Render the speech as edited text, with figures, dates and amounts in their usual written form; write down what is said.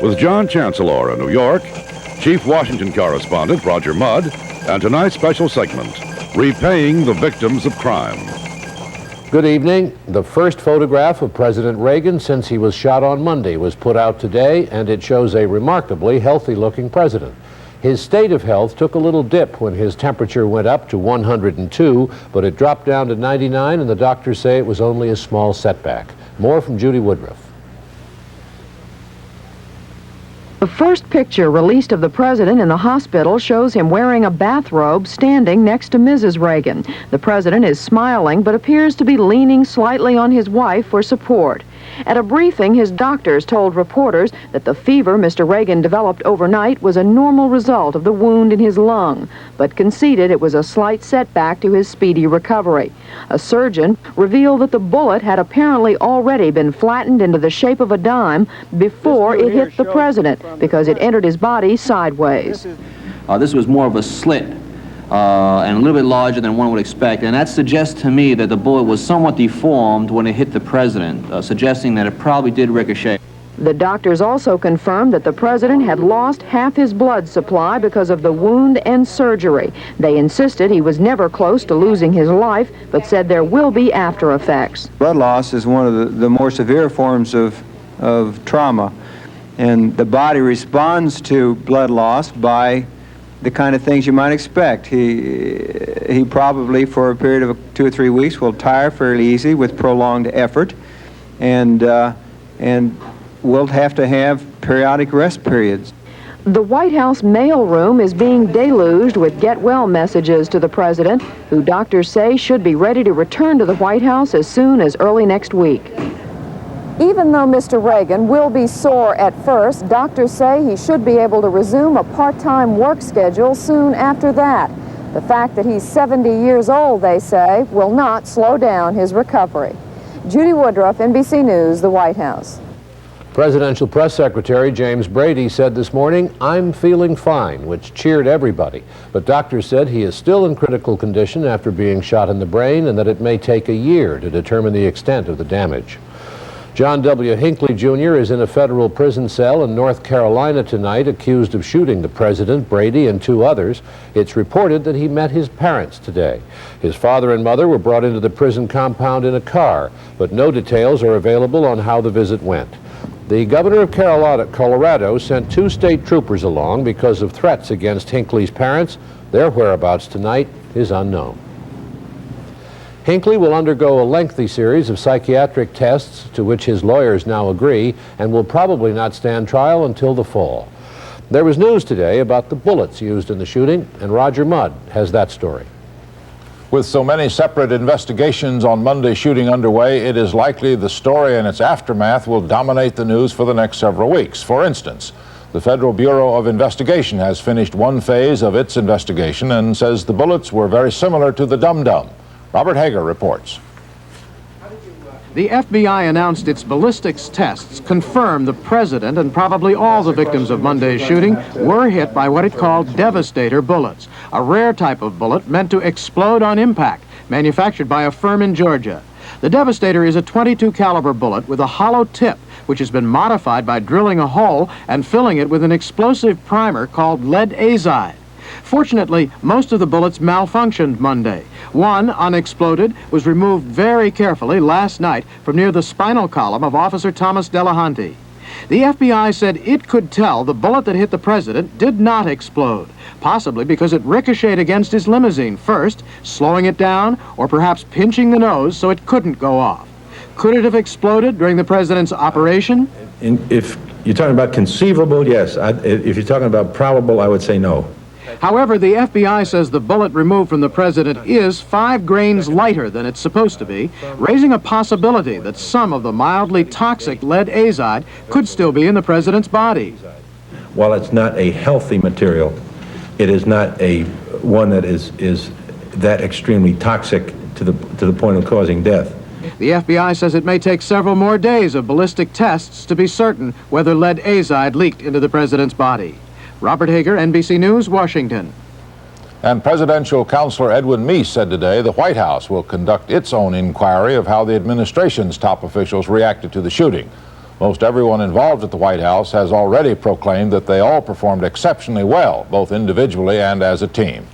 with John Chancellor in New York, Chief Washington correspondent Roger Mudd, and tonight's special segment, Repaying the Victims of Crime. Good evening. The first photograph of President Reagan since he was shot on Monday was put out today, and it shows a remarkably healthy-looking president. His state of health took a little dip when his temperature went up to 102, but it dropped down to 99, and the doctors say it was only a small setback. More from Judy Woodruff. The first picture released of the president in the hospital shows him wearing a bathrobe standing next to Mrs. Reagan. The president is smiling but appears to be leaning slightly on his wife for support. At a briefing, his doctors told reporters that the fever Mr. Reagan developed overnight was a normal result of the wound in his lung, but conceded it was a slight setback to his speedy recovery. A surgeon revealed that the bullet had apparently already been flattened into the shape of a dime before it hit the president, because it entered his body sideways. This was more of a slit and a little bit larger than one would expect, and that suggests to me that the bullet was somewhat deformed when it hit the president, suggesting that it probably did ricochet. The doctors also confirmed that the president had lost half his blood supply because of the wound and surgery. They insisted he was never close to losing his life, but said there will be after effects. Blood loss is one of the more severe forms of trauma, and the body responds to blood loss by the kind of things you might expect. He probably, for a period of 2 or 3 weeks, will tire fairly easy with prolonged effort, and will have to have periodic rest periods. The White House mail room is being deluged with get-well messages to the president, who doctors say should be ready to return to the White House as soon as early next week. Even though Mr. Reagan will be sore at first, doctors say he should be able to resume a part-time work schedule soon after that. The fact that he's 70 years old, they say, will not slow down his recovery. Judy Woodruff, NBC News, the White House. Presidential Press Secretary James Brady said this morning, "I'm feeling fine," which cheered everybody. But doctors said he is still in critical condition after being shot in the brain, and that it may take a year to determine the extent of the damage. John W. Hinckley, Jr. is in a federal prison cell in North Carolina tonight, accused of shooting the president, Brady, and 2 others. It's reported that he met his parents today. His father and mother were brought into the prison compound in a car, but no details are available on how the visit went. The governor of Colorado sent 2 state troopers along because of threats against Hinckley's parents. Their whereabouts tonight is unknown. Hinckley will undergo a lengthy series of psychiatric tests to which his lawyers now agree, and will probably not stand trial until the fall. There was news today about the bullets used in the shooting, and Roger Mudd has that story. With so many separate investigations on Monday's shooting underway, it is likely the story and its aftermath will dominate the news for the next several weeks. For instance, the Federal Bureau of Investigation has finished one phase of its investigation and says the bullets were very similar to the dum-dum. Robert Hager reports. The FBI announced its ballistics tests confirmed the president and probably all the victims of Monday's shooting were hit by what it called devastator bullets, a rare type of bullet meant to explode on impact, manufactured by a firm in Georgia. The devastator is a .22 caliber bullet with a hollow tip, which has been modified by drilling a hole and filling it with an explosive primer called lead azide. Fortunately, most of the bullets malfunctioned Monday. One, unexploded, was removed very carefully last night from near the spinal column of Officer Thomas Delahanty. The FBI said it could tell the bullet that hit the president did not explode, possibly because it ricocheted against his limousine first, slowing it down, or perhaps pinching the nose so it couldn't go off. Could it have exploded during the president's operation? If you're talking about conceivable, yes. If you're talking about probable, I would say no. However, the FBI says the bullet removed from the president is 5 grains lighter than it's supposed to be, raising a possibility that some of the mildly toxic lead azide could still be in the president's body. While it's not a healthy material, it is not one that is that extremely toxic to the point of causing death. The FBI says it may take several more days of ballistic tests to be certain whether lead azide leaked into the president's body. Robert Hager, NBC News, Washington. And presidential counselor Edwin Meese said today the White House will conduct its own inquiry of how the administration's top officials reacted to the shooting. Most everyone involved at the White House has already proclaimed that they all performed exceptionally well, both individually and as a team.